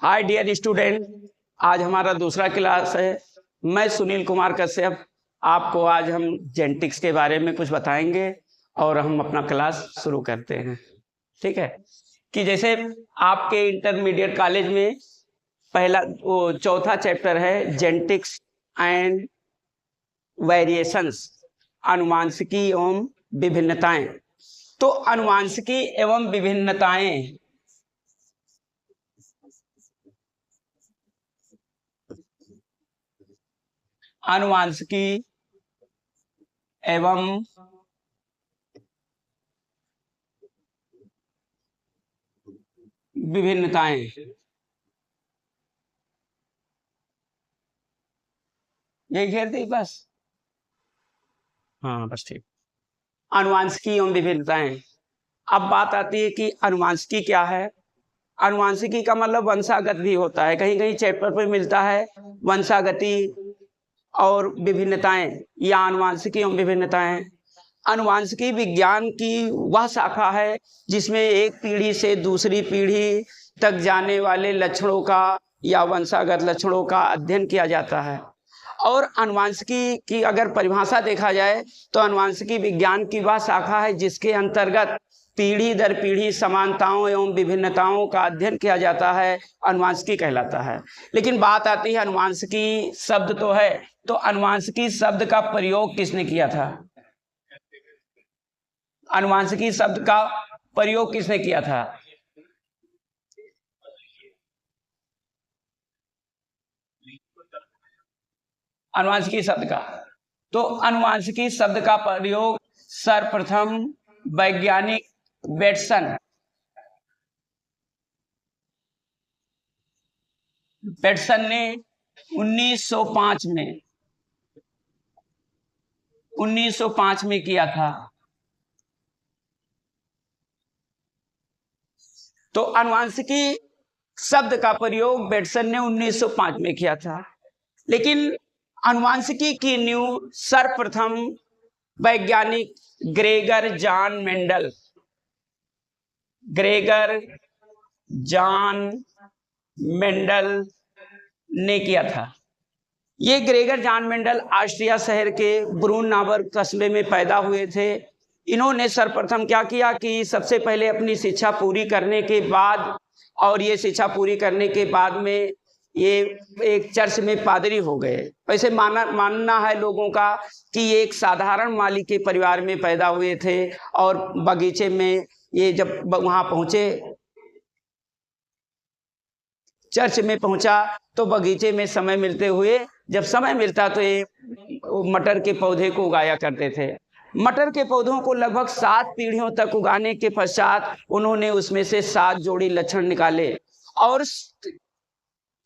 Hi dear student, आज हमारा दूसरा क्लास है। मैं सुनील कुमार कश्यप आपको आज हम जेनेटिक्स के बारे में कुछ बताएंगे और हम अपना क्लास शुरू करते हैं। ठीक है कि जैसे आपके इंटरमीडिएट कॉलेज में पहला वो चौथा चैप्टर है जेनेटिक्स एंड वेरिएशंस, अनुवांशिकी एवं विभिन्नताएं। तो अनुवांशिकी एवं विभिन्नताएं अनुवांशिकी एवं विभिन्नताएं यही घेर दी बस। हाँ बस ठीक। अनुवांशिकी एवं विभिन्नताएं। अब बात आती है कि अनुवांशिकी क्या है। अनुवांशिकी का मतलब वंशागत भी होता है, कहीं कहीं चैप्टर पे मिलता है वंशागति और विभिन्नताएं या अनुवांशिकी एवं विभिन्नताएं। अनुवांशिकी विज्ञान की वह शाखा है जिसमें एक पीढ़ी से दूसरी पीढ़ी तक जाने वाले लक्षणों का या वंशागत लक्षणों का अध्ययन किया जाता है। और अनुवांशिकी की अगर परिभाषा देखा जाए तो अनुवांशिकी विज्ञान की वह शाखा है जिसके अंतर्गत पीढ़ी दर पीढ़ी समानताओं एवं विभिन्नताओं का अध्ययन किया जाता है, अनुवांशिकी कहलाता है। लेकिन बात आती है अनुवांशिकी शब्द तो है, तो अनुवांशिकी शब्द का प्रयोग किसने किया था? अनुवांशिकी शब्द का प्रयोग किसने किया था? अनुवांशिकी शब्द का तो अनुवांशिकी शब्द का प्रयोग सर्वप्रथम वैज्ञानिक बेटसन ने 1905 में किया था। तो अनुवांशिकी शब्द का प्रयोग बेटसन ने 1905 में किया था। लेकिन अनुवांशिकी की नींव सर्वप्रथम वैज्ञानिक ग्रेगर जॉन मेंडल ने किया था। ये ग्रेगर जॉन मेंडल ऑस्ट्रिया शहर के ब्रूननाबर्ग कस्बे में पैदा हुए थे। इन्होंने सर्वप्रथम क्या किया कि सबसे पहले अपनी शिक्षा पूरी करने के बाद, और ये शिक्षा पूरी करने के बाद में ये एक चर्च में पादरी हो गए। वैसे मानना है लोगों का कि ये एक साधारण माली के परिवार में पैदा हुए थे और बगीचे में ये जब वहां पहुंचे, चर्च में पहुंचा तो बगीचे में समय मिलते हुए जब समय मिलता तो ये मटर के पौधे को उगाया करते थे। मटर के पौधों को लगभग 7 पीढ़ियों तक उगाने के पश्चात उन्होंने उसमें से 7 जोड़ी लक्षण निकाले और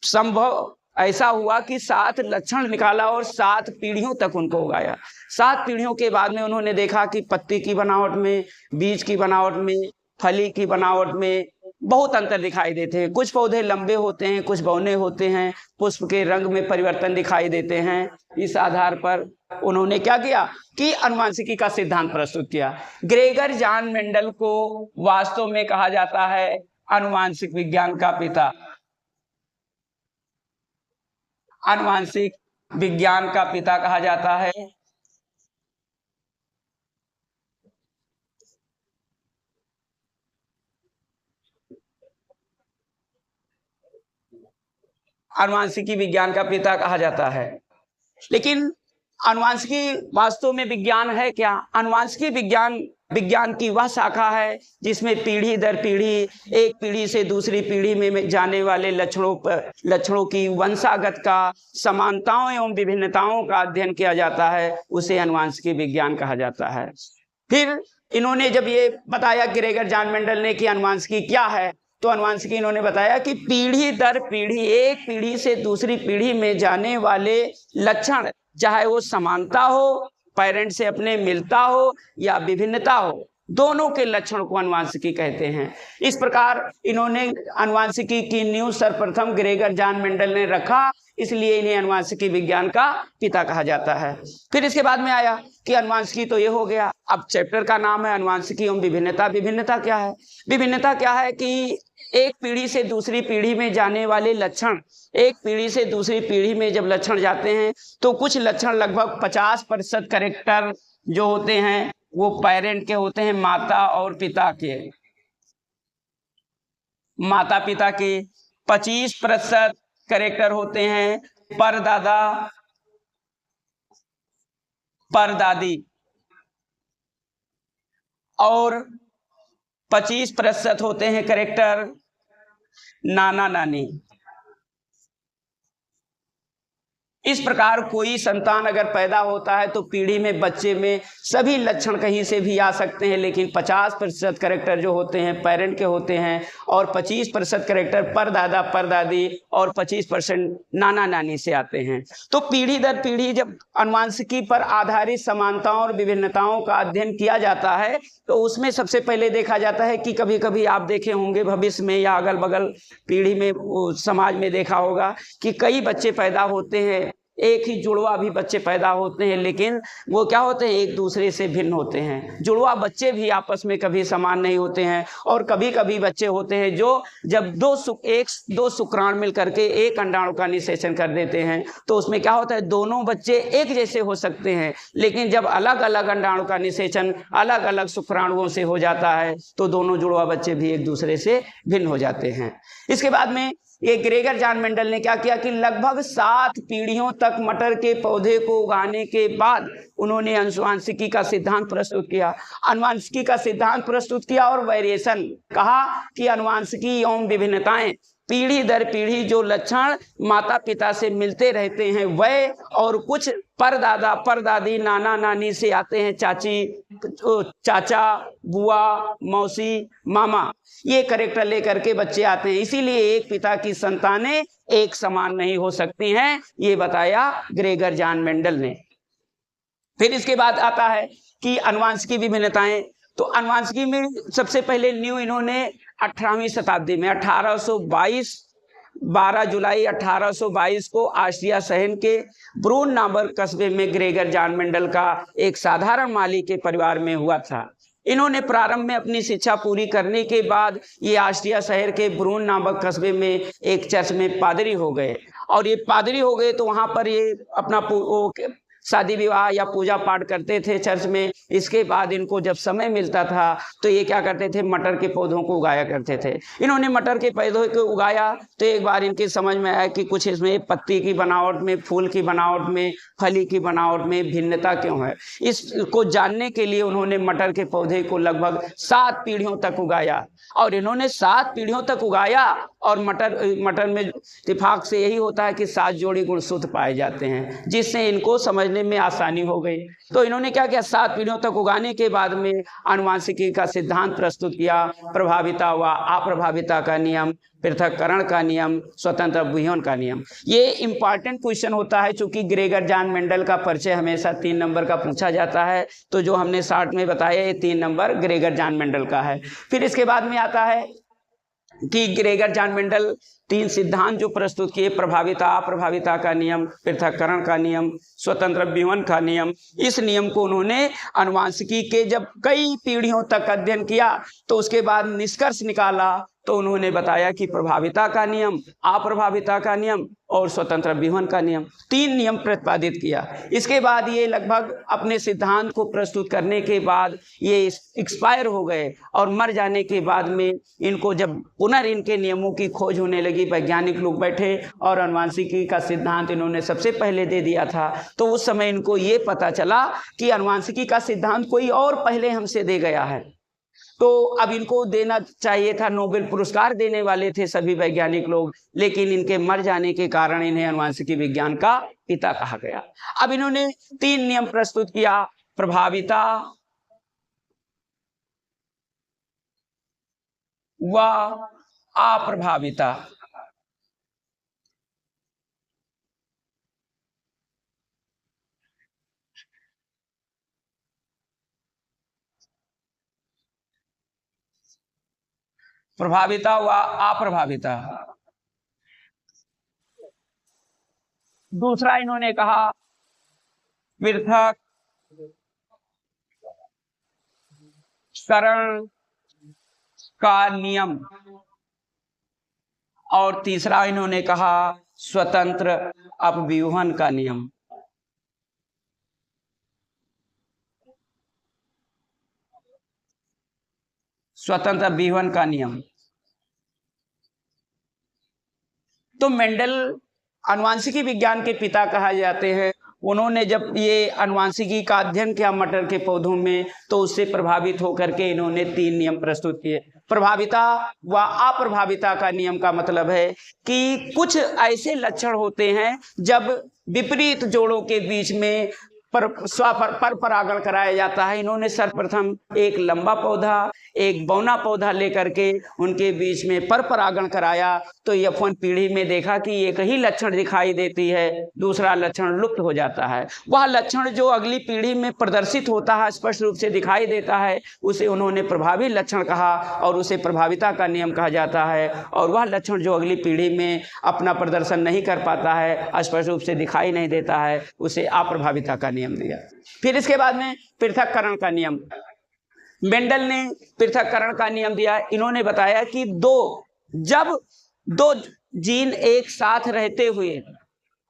संभव ऐसा हुआ कि 7 लक्षण निकाला और 7 पीढ़ियों तक उनको उगाया। 7 पीढ़ियों के बाद में उन्होंने देखा कि पत्ती की बनावट में, बीज की बनावट में, फली की बनावट में बहुत अंतर दिखाई देते हैं। कुछ पौधे लंबे होते हैं, कुछ बौने होते हैं, पुष्प के रंग में परिवर्तन दिखाई देते हैं। इस आधार पर उन्होंने क्या किया कि अनुवांशिकी का सिद्धांत प्रस्तुत किया। ग्रेगर जॉन मेंडल को वास्तव में कहा जाता है अनुवांशिक विज्ञान का पिता। अनुवांशिक विज्ञान का पिता कहा जाता है। अनुवांशिकी विज्ञान का पिता कहा जाता है। लेकिन अनुवांशिकी वास्तव में विज्ञान है क्या? अनुवांशिकी विज्ञान की वह शाखा है जिसमें पीढ़ी दर पीढ़ी, एक पीढ़ी से दूसरी पीढ़ी में जाने वाले लक्षणों की वंशागत का, समानताओं एवं विभिन्नताओं का अध्ययन किया जाता है, उसे अनुवांशिकी विज्ञान कहा जाता है। फिर इन्होंने जब ये बताया ग्रेगर जॉन मेंडल ने कि अनुवांशिकी क्या है, तो अनुवांशिकी इन्होंने बताया कि पीढ़ी दर पीढ़ी, एक पीढ़ी से दूसरी पीढ़ी में जाने वाले लक्षण, चाहे वो समानता हो, पेरेंट से अपने मिलता हो या विभिन्नता हो, दोनों के लक्षण को अनुवांशिकी कहते हैं। इस प्रकार इन्होंने अनुवांशिकी की नींव सर्वप्रथम ग्रेगर जॉन मेंडल ने रखा, इसलिए इन्हें अनुवांशिकी विज्ञान का पिता कहा जाता है। फिर इसके बाद में आया कि अनुवांशिकी तो ये हो गया। अब चैप्टर का नाम है अनुवांशिकी एवं विभिन्नता। विभिन्नता क्या है? विभिन्नता क्या है कि एक पीढ़ी से दूसरी पीढ़ी में जाने वाले लक्षण, एक पीढ़ी से दूसरी पीढ़ी में जब लक्षण जाते हैं तो कुछ लक्षण लगभग 50% करेक्टर जो होते हैं वो पेरेंट के होते हैं, माता और पिता के। माता पिता के 25% करेक्टर होते हैं परदादा परदादी, और 25% होते हैं करेक्टर नाना नानी। इस प्रकार कोई संतान अगर पैदा होता है तो पीढ़ी में बच्चे में सभी लक्षण कहीं से भी आ सकते हैं, लेकिन 50% करेक्टर जो होते हैं पेरेंट के होते हैं, और 25% करेक्टर परदादा परदादी और 25% नाना नानी से आते हैं। तो पीढ़ी दर पीढ़ी जब आनुवंशिकी पर आधारित समानताओं और विभिन्नताओं का अध्ययन किया जाता है तो उसमें सबसे पहले देखा जाता है कि कभी कभी आप देखे होंगे भविष्य में या अगल बगल पीढ़ी में समाज में देखा होगा कि कई बच्चे पैदा होते हैं, एक ही जुड़वा भी बच्चे पैदा होते हैं, लेकिन वो क्या होते हैं, एक दूसरे से भिन्न होते हैं। जुड़वा बच्चे भी आपस में कभी समान नहीं होते हैं, और कभी कभी बच्चे होते हैं जो जब दो शुक्राणु मिल करके एक अंडाणु का निषेचन कर देते हैं तो उसमें क्या होता है, दोनों बच्चे एक जैसे हो सकते हैं, लेकिन जब अलग अलग अंडाणु का निषेचन अलग अलग शुक्राणुओं से हो जाता है तो दोनों जुड़वा बच्चे भी एक दूसरे से भिन्न हो जाते हैं। इसके बाद में ये ग्रेगर जॉन मेंडल ने क्या किया कि लगभग 7 पीढ़ियों तक मटर के पौधे को उगाने के बाद उन्होंने आनुवंशिकी का सिद्धांत प्रस्तुत किया। आनुवंशिकी का सिद्धांत प्रस्तुत किया और वेरिएशन कहा कि आनुवंशिकी एवं विभिन्नताएं पीढ़ी दर पीढ़ी जो लक्षण माता पिता से मिलते रहते हैं वह, और कुछ परदादा परदादी नाना नानी से आते हैं, चाचा बुआ मौसी मामा, ये करेक्टर लेकर के बच्चे आते हैं। इसीलिए एक पिता की संतानें एक समान नहीं हो सकती हैं, ये बताया ग्रेगर जॉन मेंडल ने। फिर इसके बाद आता है कि आनुवंशिकी विभिन्नताएं। तो आनुवंशिकी में सबसे पहले न्यू इन्होंने 18वीं शताब्दी में 12 जुलाई 1822 को ऑस्ट्रिया शहर के ब्रून नामक कस्बे में ग्रेगर जॉन मेंडल का एक साधारण माली के परिवार में हुआ था। इन्होंने प्रारंभ में अपनी शिक्षा पूरी करने के बाद ये ऑस्ट्रिया शहर के ब्रून नामक कस्बे में एक चर्च में पादरी हो गए, और ये पादरी हो गए तो वहां पर ये अपना शादी विवाह या पूजा पाठ करते थे चर्च में। इसके बाद इनको जब समय मिलता था तो ये क्या करते थे, मटर के पौधों को उगाया करते थे। इन्होंने मटर के पौधों को उगाया तो एक बार इनके समझ में आया कि कुछ इसमें पत्ती की बनावट में, फूल की बनावट में, फली की बनावट में भिन्नता क्यों है। इसको जानने के लिए उन्होंने मटर के पौधे को लगभग 7 पीढ़ियों तक उगाया, और इन्होंने 7 पीढ़ियों तक उगाया। और मटर में इत्तेफाक से यही होता है कि 7 जोड़ी गुणसूत्र पाए जाते हैं, जिससे इनको समझने में आसानी हो गई। तो इन्होंने क्या किया, 7 पीढ़ियों तक उगाने के बाद में आनुवंशिकी का सिद्धांत प्रस्तुत किया, प्रभाविता व अप्रभाविता का नियम, पृथक्करण का नियम, स्वतंत्र विहरण का नियम। ये इंपॉर्टेंट क्वेश्चन होता है, चूंकि ग्रेगर जॉन मेंडल का परिचय हमेशा 3 नंबर का पूछा जाता है, तो जो हमने शॉर्ट में बताया ये 3 नंबर ग्रेगर जॉन मेंडल का है। फिर इसके बाद में आता है कि ग्रेगर जॉन मेंडल 3 सिद्धांत जो प्रस्तुत किए, प्रभाविता अप्रभाविता का नियम, पृथक्करण का नियम, स्वतंत्र विहरण का नियम। इस नियम को उन्होंने आनुवंशिकी के जब कई पीढ़ियों तक अध्ययन किया तो उसके बाद निष्कर्ष निकाला, तो उन्होंने बताया कि प्रभाविता का नियम, अप्रभाविता का नियम और स्वतंत्र विहरण का नियम, 3 नियम प्रतिपादित किया। इसके बाद ये लगभग अपने सिद्धांत को प्रस्तुत करने के बाद ये एक्सपायर हो गए, और मर जाने के बाद में इनको जब इनके नियमों की खोज होने लगी, वैज्ञानिक लोग बैठे और आनुवंशिकी का सिद्धांत इन्होंने सबसे पहले दे दिया था, तो उस समय इनको ये पता चला कि आनुवंशिकी का सिद्धांत कोई और पहले हमसे दे गया है। तो अब इनको देना चाहिए था, नोबेल पुरस्कार देने वाले थे सभी वैज्ञानिक लोग, लेकिन इनके मर जाने के कारण इन्हें आनुवंशिकी विज्ञान का पिता कहा गया। अब इन्होंने 3 नियम प्रस्तुत किया, प्रभाविता व अप्रभाविता। प्रभाविता व अप्रभाविता। दूसरा इन्होंने कहा पृथक्करण का नियम। और तीसरा इन्होंने कहा स्वतंत्र अपव्यूहन का नियम। स्वतंत्र अपव्यूहन का नियम। तो मेंडल आनुवांशिकी विज्ञान के पिता कहा जाते हैं। उन्होंने जब ये आनुवांशिकी का अध्ययन किया मटर के पौधों में, तो उससे प्रभावित होकर के इन्होंने 3 नियम प्रस्तुत किए। प्रभाविता व अप्रभाविता का नियम का मतलब है कि कुछ ऐसे लक्षण होते हैं जब विपरीत जोड़ों के बीच में पर परागण कराया जाता है। इन्होंने सर्वप्रथम एक लंबा पौधा एक बौना पौधा लेकर के उनके बीच में पर परागण कराया, तो F1 पीढ़ी में देखा कि एक ही लक्षण दिखाई देती है, दूसरा लक्षण लुप्त हो जाता है। वह लक्षण जो अगली पीढ़ी में प्रदर्शित होता है, स्पष्ट रूप से दिखाई देता है, उसे उन्होंने प्रभावी लक्षण कहा और उसे प्रभाविता का नियम कहा जाता है। और वह लक्षण जो अगली पीढ़ी में अपना प्रदर्शन नहीं कर पाता है, स्पष्ट रूप से दिखाई नहीं देता है, उसे अप्रभाविता का नियम दिया। फिर इसके बाद में पृथक्करण का नियम। मेंडल ने पृथक्करण का नियम दिया। इन्होंने बताया कि जब दो जीन एक साथ रहते हुए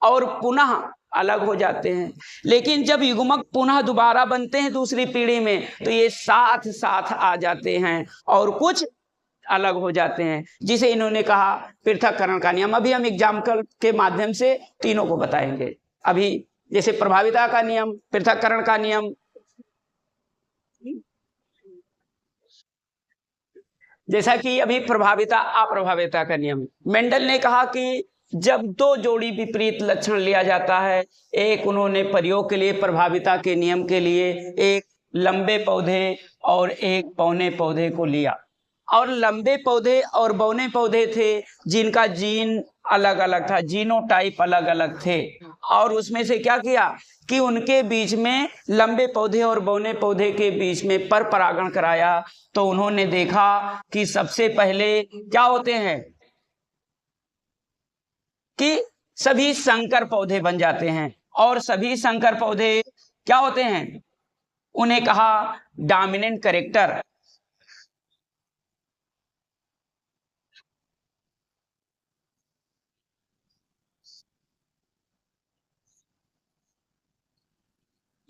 और पुनः अलग हो जाते हैं, लेकिन जब युग्मक पुनः दोबारा बनते हैं दूसरी पीढ़ी में, तो ये साथ साथ आ जाते हैं और कुछ अलग हो जाते हैं, जिसे इन्होंने कहा पृथक्करण का नियम। अभी हम एग्जाम्पल के माध्यम से तीनों को बताएंगे। अभी जैसे प्रभाविता का नियम, पृथक्करण का नियम, जैसा कि अभी प्रभाविता अप्रभाविता का नियम। मेंडल ने कहा कि जब 2 जोड़ी विपरीत लक्षण लिया जाता है, एक उन्होंने प्रयोग के लिए प्रभाविता के नियम के लिए एक लंबे पौधे और एक बौने पौधे को लिया, और लंबे पौधे और बौने पौधे थे जिनका जीन अलग अलग था, जीनोटाइप अलग अलग थे, और उसमें से क्या किया कि उनके बीच में लंबे पौधे और बौने पौधे के बीच में पर परागण कराया। तो उन्होंने देखा कि सबसे पहले क्या होते हैं कि सभी संकर पौधे बन जाते हैं, और सभी संकर पौधे क्या होते हैं, उन्हें कहा डोमिनेंट कैरेक्टर।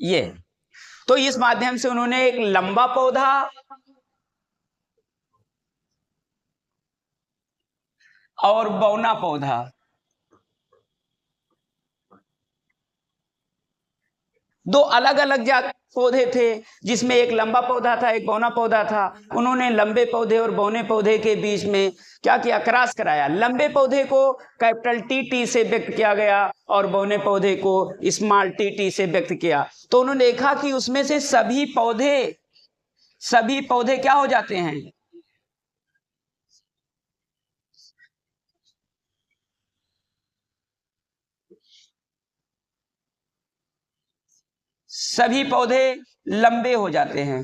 ये तो इस माध्यम से उन्होंने एक लंबा पौधा और बौना पौधा, दो अलग अलग जात पौधे थे जिसमें एक लंबा पौधा था एक बौना पौधा था। उन्होंने लंबे पौधे और बौने पौधे के बीच में क्या किया, क्रॉस कराया। लंबे पौधे को कैपिटल टी से व्यक्त किया गया और बौने पौधे को स्मॉल टी से व्यक्त किया। तो उन्होंने देखा कि उसमें से सभी पौधे क्या हो जाते हैं, सभी पौधे लंबे हो जाते हैं,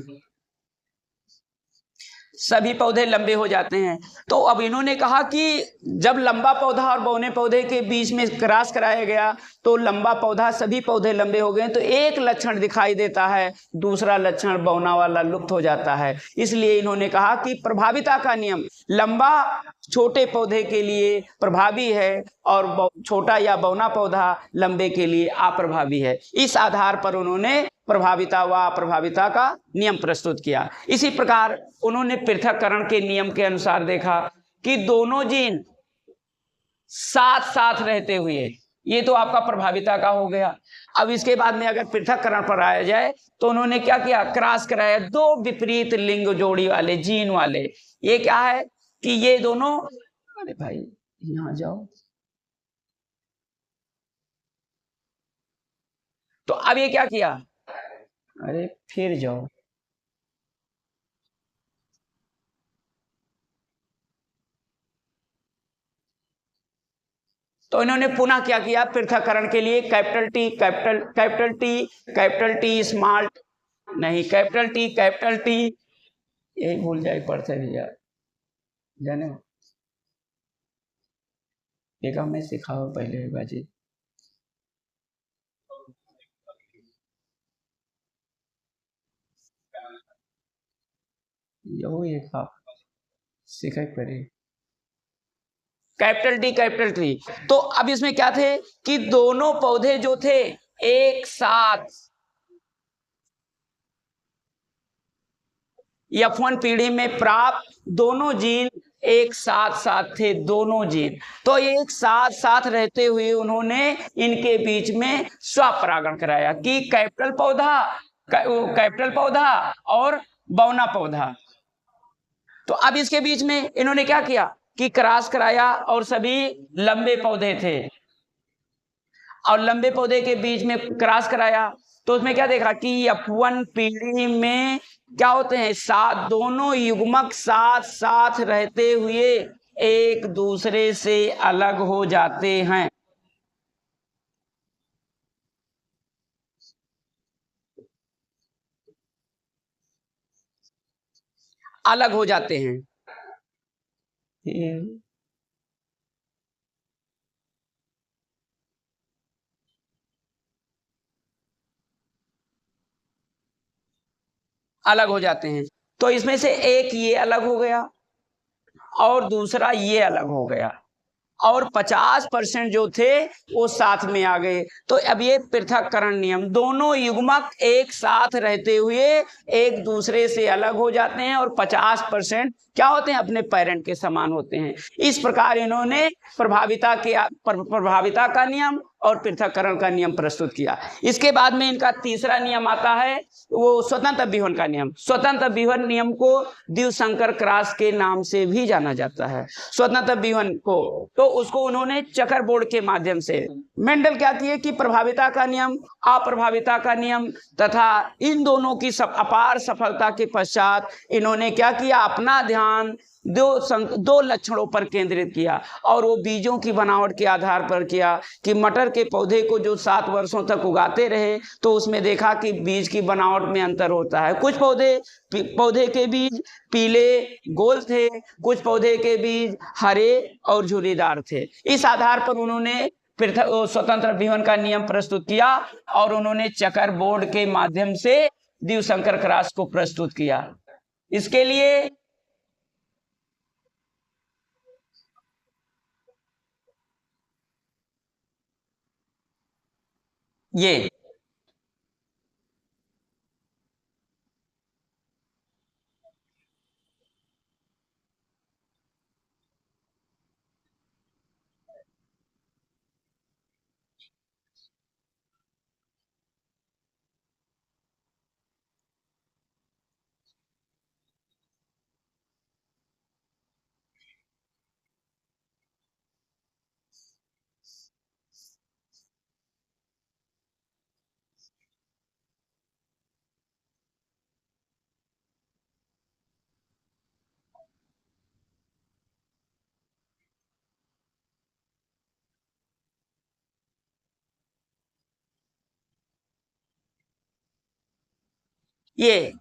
सभी पौधे लंबे हो जाते हैं। तो अब इन्होंने कहा कि जब लंबा पौधा और बौने पौधे के बीच में क्रॉस कराया गया, तो लंबा पौधा सभी पौधे लंबे हो गए, तो एक लक्षण दिखाई देता है, दूसरा लक्षण बौना वाला लुप्त हो जाता है। इसलिए इन्होंने कहा कि प्रभाविता का नियम लंबा छोटे पौधे के लिए प्रभावी है और छोटा या बौना पौधा लंबे के लिए अप्रभावी है। इस आधार पर उन्होंने प्रभाविता व अप्रभाविता का नियम प्रस्तुत किया। इसी प्रकार उन्होंने पृथक्करण के नियम के अनुसार देखा कि दोनों जीन साथ साथ रहते हुए, ये तो आपका प्रभाविता का हो गया। अब इसके बाद में अगर पृथक्करण पर आया जाए, तो उन्होंने क्या किया, क्रॉस कराया 2 विपरीत लिंग जोड़ी वाले जीन वाले। ये क्या है कि ये दोनों, अरे भाई यहां जाओ, तो अब ये क्या किया, अरे फिर जाओ, तो इन्होंने पुनः क्या किया, पृथक्करण के लिए कैपिटल टी स्मॉल, नहीं कैपिटल टी, यही भूल जाए पढ़ते भैया, जाने देखा मैं सिखाओ पहले बाजी, यो ये का सिखाई पड़े कैपिटल टी कैपिटल टी। तो अब इसमें क्या थे कि दोनों पौधे जो थे एक साथ F1 पीढ़ी में प्राप्त दोनों जीन एक साथ साथ थे, दोनों जीन। तो एक साथ साथ रहते हुए उन्होंने इनके बीच में स्वपरागण कराया कि कैपिटल पौधा और बौना पौधा। तो अब इसके बीच में इन्होंने क्या किया कि क्रॉस कराया और सभी लंबे पौधे थे और लंबे पौधे के बीच में क्रॉस कराया। तो उसमें क्या देखा कि F1 पीढ़ी में क्या होते हैं, साथ दोनों युग्मक साथ साथ रहते हुए एक दूसरे से अलग हो जाते हैं। अलग हो जाते हैं। अलग हो जाते हैं। तो इसमें से एक ये अलग हो गया और दूसरा ये अलग हो गया और 50% जो थे वो साथ में आ गए। तो अब ये पृथक्करण नियम, दोनों युग्मक एक साथ रहते हुए एक दूसरे से अलग हो जाते हैं और 50% क्या होते हैं, अपने पेरेंट के समान होते हैं। इस प्रकार इन्होंने प्रभाविता का नियम और पृथक्करण का नियम प्रस्तुत किया। इसके बाद में इनका तीसरा नियम आता है, वो स्वतंत्र विहरण का नियम। स्वतंत्र विहरण नियम को द्विसंकर क्रॉस के नाम से भी जाना जाता है। स्वतंत्र विहरण को तो उसको उन्होंने चकर बोर्ड के माध्यम से, मेंडल क्या किए कि प्रभाविता का नियम, अप्रभाविता का नियम तथा इन दोनों की अपार सफलता के पश्चात इन्होंने क्या किया, अपना ध्यान दो लक्षणों पर केंद्रित किया और वो बीजों की बनावट के आधार पर किया कि मटर के पौधे को जो 7 वर्षों तक उगाते रहे तो उसमें देखा कि बीज की बनावट में अंतर होता है। कुछ पौधे के बीज पीले गोल थे, कुछ पौधे के बीज हरे और झुर्रीदार थे। इस आधार पर उन्होंने स्वतंत्र विहरण का नियम प्रस्तुत किया और उन्होंने चकर बोर्ड के माध्यम से द्विसंकर क्रॉस को प्रस्तुत किया। इसके लिए ये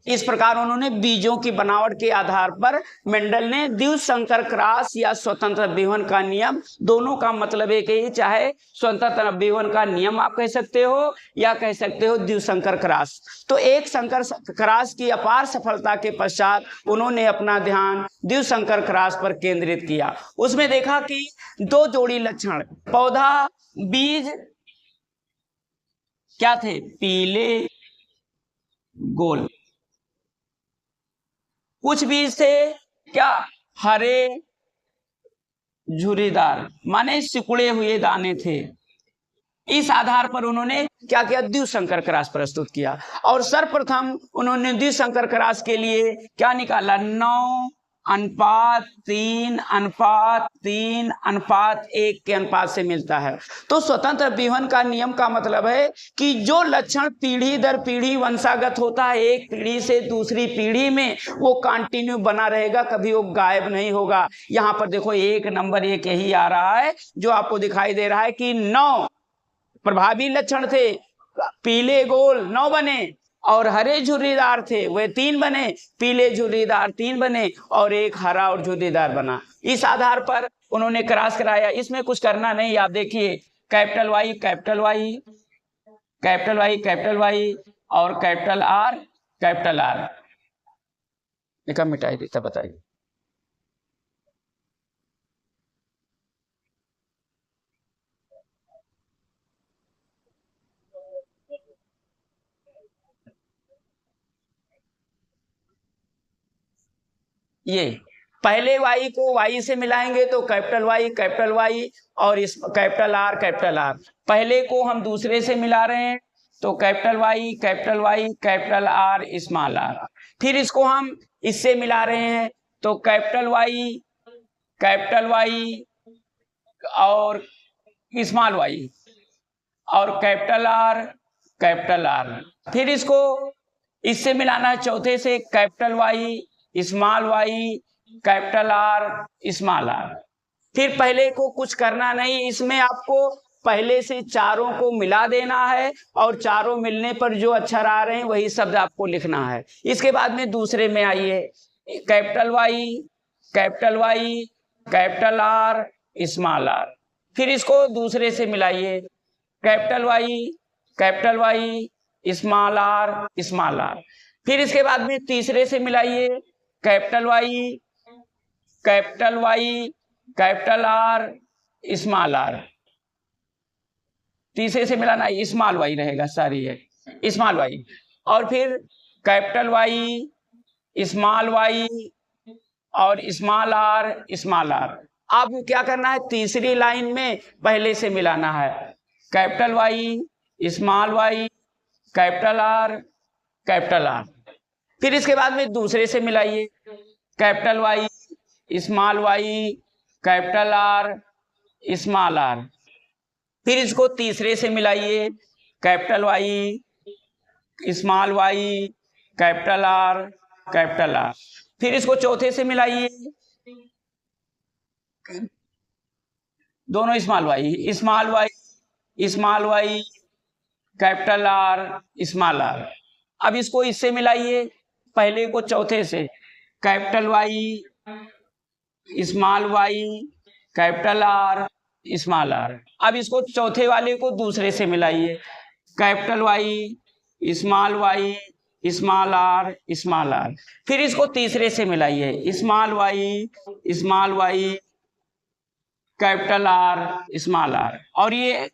इस प्रकार उन्होंने बीजों की बनावट के आधार पर मेंडल ने द्विसंकर क्रॉस या स्वतंत्र विहरण का नियम, दोनों का मतलब एक ही, चाहे स्वतंत्र विहरण का नियम आप कह सकते हो या कह सकते हो द्विसंकर क्रॉस। तो एक संकर क्रॉस की अपार सफलता के पश्चात उन्होंने अपना ध्यान द्विसंकर क्रॉस पर केंद्रित किया। उसमें देखा कि 2 जोड़ी लक्षण, पौधा बीज क्या थे, पीले गोल, कुछ बीज थे क्या, हरे झुर्रीदार, माने सिकुड़े हुए दाने थे। इस आधार पर उन्होंने क्या किया, द्विसंकर क्रॉस प्रस्तुत किया और सर्वप्रथम उन्होंने द्विसंकर क्रॉस के लिए क्या निकाला, 9:3:3:1 के अनुपात से मिलता है। तो स्वतंत्र विहरण का नियम का मतलब है कि जो लक्षण पीढ़ी दर पीढ़ी वंशागत होता है, एक पीढ़ी से दूसरी पीढ़ी में वो कंटिन्यू बना रहेगा, कभी वो गायब नहीं होगा। यहाँ पर देखो 1 नंबर एक यही आ रहा है जो आपको दिखाई दे रहा है कि 9 प्रभावी लक्षण थे, पीले गोल 9 बने और हरे झुर्रीदार थे वे 3 बने, पीले झुर्रीदार 3 बने और एक हरा और झुर्रीदार बना। इस आधार पर उन्होंने क्रॉस कराया। इसमें कुछ करना नहीं, आप देखिए capital Y capital Y capital Y capital Y और कैपिटल आर मिटाई देता, बताइए। ये पहले वाई को वाई से मिलाएंगे तो कैपिटल वाई और इस कैपिटल आर पहले को हम दूसरे से मिला रहे हैं तो capital Y capital R small R. फिर इसको हम इससे मिला रहे हैं तो कैपिटल वाई और स्मॉल वाई और कैपिटल आर। फिर इसको इससे मिलाना है चौथे से capital Y small Y capital R small R. फिर पहले को कुछ करना नहीं, इसमें आपको पहले से चारों को मिला देना है और चारों मिलने पर जो अक्षर आ रहे हैं वही शब्द आपको लिखना है। इसके बाद में दूसरे में आइए, capital Y capital R small R. फिर इसको दूसरे से मिलाइए, कैपिटल वाई स्मॉल आर। फिर इसके बाद में तीसरे से मिलाइए, capital Y capital R small R. तीसरे से मिलाना स्मॉल वाई रहेगा, सारी है स्मॉल वाई। और फिर कैपिटल वाई स्मॉल वाई और स्मॉल आर। अब क्या करना है, तीसरी लाइन में पहले से मिलाना है, capital Y small Y capital R. फिर इसके बाद में दूसरे से मिलाइए, capital Y small Y capital R small R. फिर इसको तीसरे से मिलाइए, capital Y small Y capital R. फिर इसको चौथे से मिलाइए, दोनों small Y capital R small R. अब इसको इससे मिलाइए, पहले को चौथे से, capital Y small Y capital R small R. अब इसको चौथे वाले को दूसरे से मिलाइए, कैपिटल वाई स्मॉल आर। फिर इसको तीसरे से मिलाइए, small Y capital R small R. और ये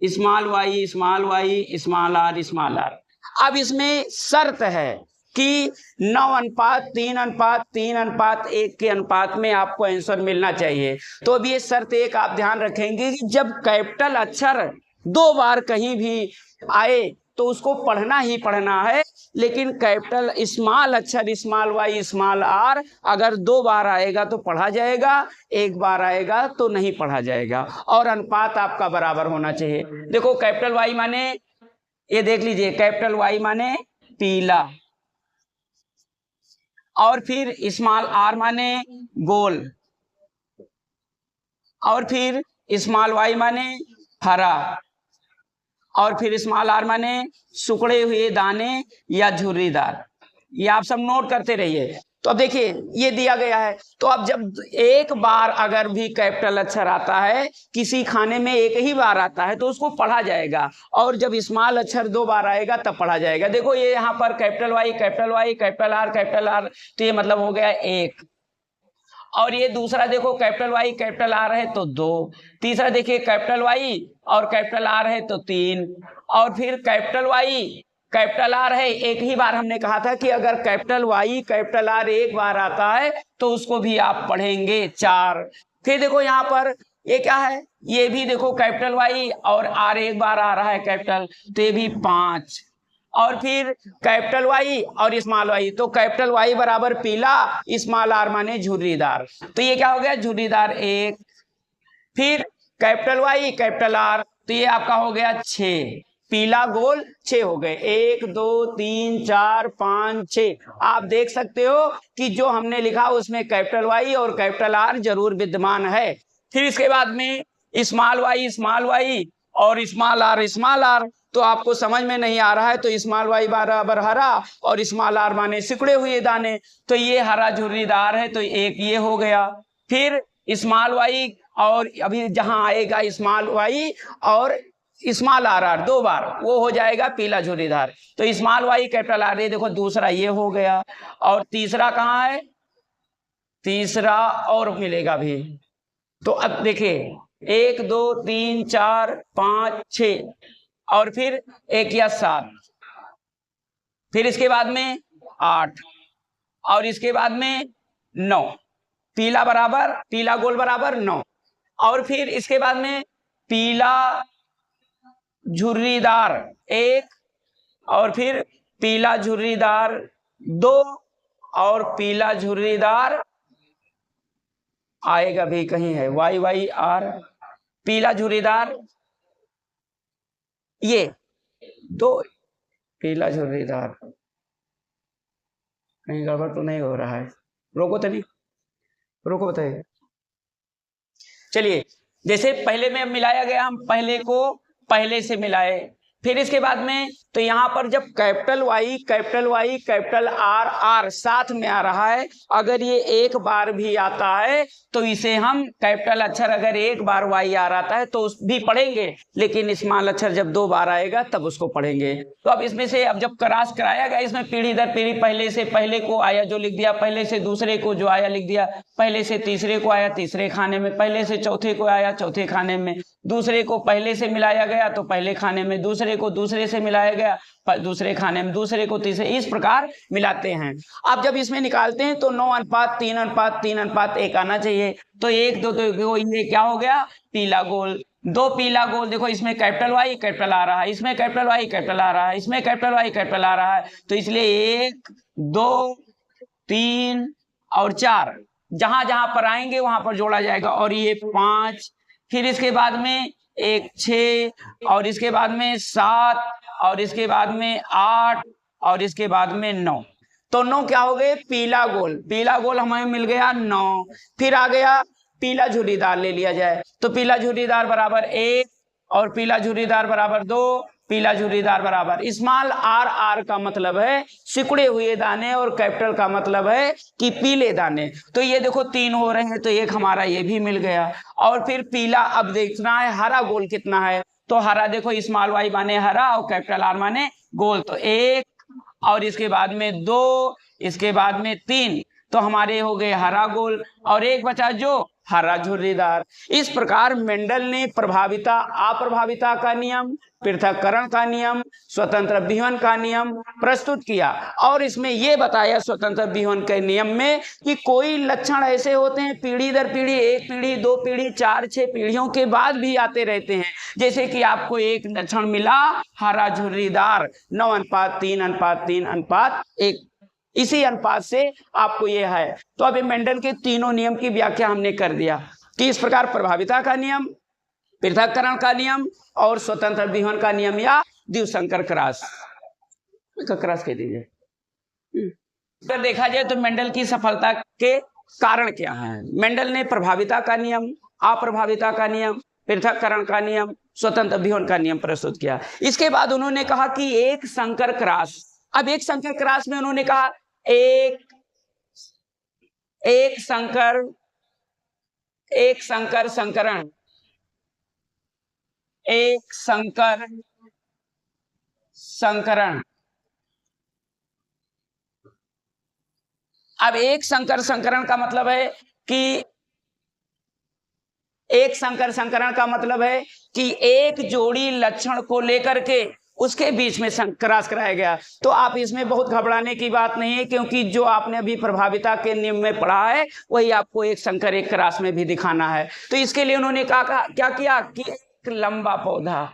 स्मॉल वाई स्मॉल आर। अब इसमें शर्त है कि 9:3:3:1 के अनुपात में आपको आंसर मिलना चाहिए। तो अब ये शर्त एक आप ध्यान रखेंगे कि जब कैपिटल अक्षर 2 बार कहीं भी आए तो उसको पढ़ना ही पढ़ना है, लेकिन कैपिटल स्मॉल अक्षर स्मॉल वाई स्मॉल आर अगर 2 बार आएगा तो पढ़ा जाएगा, 1 बार आएगा तो नहीं पढ़ा जाएगा। और अनुपात आपका बराबर होना चाहिए। देखो कैपिटल वाई माने, ये देख लीजिए, कैपिटल वाई माने पीला, और फिर स्मॉल आर माने गोल, और फिर स्मॉल वाई माने हरा, और फिर स्मॉल आर माने सुखड़े हुए दाने या झुर्रीदार। ये आप सब नोट करते रहिए। तो अब देखिए ये दिया गया है, तो अब जब एक बार अगर भी कैपिटल अक्षर आता है, किसी खाने में एक ही बार आता है तो उसको पढ़ा जाएगा, और जब स्मॉल अक्षर 2 बार आएगा तब पढ़ा जाएगा। देखो ये यहाँ पर कैपिटल वाई कैपिटल आर, तो ये मतलब हो गया 1। और ये दूसरा देखो कैपिटल वाई कैपिटल आर है तो 2। तीसरा देखिए कैपिटल वाई और कैपिटल आर है तो 3। और फिर कैपिटल वाई कैपिटल आर है, एक ही बार हमने कहा था कि अगर कैपिटल वाई कैपिटल आर एक बार आता है तो उसको भी आप पढ़ेंगे 4। फिर देखो यहाँ पर ये क्या है, ये भी देखो कैपिटल वाई और आर एक बार आ रहा है कैपिटल, तो ये भी 5। और फिर कैपिटल वाई और स्मॉल वाई, तो कैपिटल वाई बराबर पीला, स्मॉल आर माने झुर्रीदार, तो ये क्या हो गया झुर्रीदार 1। फिर कैपिटल वाई कैपिटल आर, तो ये आपका हो गया 6, पीला गोल 6 हो गए, 1 2 3 4 5 6। आप देख सकते हो कि जो हमने लिखा उसमें कैपिटल वाई और कैपिटल आर जरूर विद्यमान है। फिर इसके बाद में स्मॉल वाई और स्मॉल आर, तो आपको समझ में नहीं आ रहा है तो स्मॉल वाई बराबर हरा और स्मॉल आर माने सिकुड़े हुए दाने, तो ये हरा झुर्रीदार है, तो एक ये हो गया। फिर स्मॉल वाई और अभी जहां आएगा स्मॉल वाई और स्मॉल आर 2 बार, वो हो जाएगा पीला झुर्रीदार, तो स्मॉल वाई कैपिटल आर, ये देखो दूसरा ये हो गया। और तीसरा कहाँ है, तीसरा और मिलेगा भी। तो अब देखिए 1 2 3 4 5 6 और फिर 1 या 7, फिर इसके बाद में 8 और इसके बाद में 9, पीला बराबर पीला गोल बराबर 9, और फिर इसके बाद में पीला झुर्रीदार 1, और फिर पीला झुर्रीदार 2, और पीला झुर्रीदार आएगा भी कहीं है YYR, पीला झुर्रीदार ये 2, पीला झुर्रीदार, कहीं गड़बड़ तो नहीं हो रहा है, रोको तो नहीं, रोको बताइए। चलिए, जैसे पहले में मिलाया गया, हम पहले को पहले से मिलाए, फिर इसके बाद में तो यहां पर जब capital Y capital R R साथ में आ रहा है, अगर ये एक बार भी आता है तो इसे हम कैपिटल अक्षर अगर एक बार वाई आर आता है तो उस भी पढ़ेंगे, लेकिन स्मॉल अक्षर जब 2 बार आएगा तब उसको पढ़ेंगे। तो अब इसमें से अब जब क्रॉस कराया गया, इसमें पीढ़ी दर पीढ़ी पहले से पहले को आया जो लिख दिया, पहले से दूसरे को जो आया लिख दिया, पहले से तीसरे को आया तीसरे खाने में, पहले से चौथे को आया चौथे खाने में, दूसरे को पहले से मिलाया गया तो पहले खाने में, दूसरे को दूसरे से मिलाया गया दूसरे खाने में, दूसरे को तीसरे, इस प्रकार मिलाते हैं। अब जब इसमें निकालते हैं तो 9:3:3:1 आना चाहिए। तो 1 2 तो ये क्या हो गया, पीला गोल, 2 पीला गोल। देखो इसमें कैपिटल वाई कैपिटल आ रहा है, इसमें कैपिटल वाई कैपिटल आ रहा है, इसमें कैपिटल वाई कैपिटल आ रहा है, तो इसलिए 1 2 3 और 4 जहां जहां पर आएंगे वहां पर जोड़ा जाएगा, और ये 5, फिर इसके बाद में 1 6, और इसके बाद में 7, और इसके बाद में 8, और इसके बाद में 9। तो 9 क्या हो गए, पीला गोल, पीला गोल हमें मिल गया 9। फिर आ गया पीला झुर्रीदार ले लिया जाए, तो पीला झुर्रीदार बराबर 1, और पीला झुर्रीदार बराबर 2, पीला झुर्रीदार बराबर, स्मॉल आर आर का मतलब है सिकुड़े हुए दाने, और कैपिटल का मतलब है कि पीले दाने। तो ये देखो 3 हो रहे हैं, तो एक हमारा ये भी मिल गया। और फिर पीला, अब देखना है हरा गोल कितना है, तो हरा देखो स्मॉल वाई माने हरा और कैपिटल आर माने गोल, तो 1, और इसके बाद में 2, इसके बाद में 3, तो हमारे हो गए हरा गोल, और एक बचा जो हरा झुर्रीदार। इस प्रकार मेंडल ने प्रभाविता अप्रभाविता का नियम, पृथक्करण का नियम, स्वतंत्र विहन का नियम प्रस्तुत किया, और इसमें यह बताया स्वतंत्र विहन के नियम में कि कोई लक्षण ऐसे होते हैं पीढ़ी दर पीढ़ी, 1 पीढ़ी 2 पीढ़ी 4 6 पीढ़ियों के बाद भी आते रहते हैं। जैसे कि आपको एक लक्षण मिला हरा झुर्रीदार 9:3:3:1, इसी अनुपात से आपको यह है। तो अभी मेंडल के तीनों नियम की व्याख्या हमने कर दिया कि इस प्रकार प्रभाविता का नियम, पृथक्करण का नियम, और स्वतंत्र विहन का नियम या द्विसंकर क्रॉस कह दीजिए। अगर देखा जाए तो मेंडल की सफलता के कारण क्या है, मेंडल ने प्रभाविता का नियम, अप्रभाविता का नियम, पृथक्करण का नियम, स्वतंत्र विहन का नियम प्रस्तुत किया। इसके बाद उन्होंने कहा कि एक संकर क्रॉस, अब एक संकर क्रॉस में उन्होंने कहा एक संकर संकरण, एक संकर संकरण। अब एक संकर संकरण का मतलब है कि एक संकर संकरण का मतलब है कि एक जोड़ी लक्षण को लेकर के उसके बीच में क्रॉस कराया गया। तो आप इसमें बहुत घबराने की बात नहीं है, क्योंकि जो आपने अभी प्रभाविता के नियम में पढ़ा है वही आपको एक संकर एक क्रॉस में भी दिखाना है। तो इसके लिए उन्होंने कहा क्या किया कि एक लंबा पौधा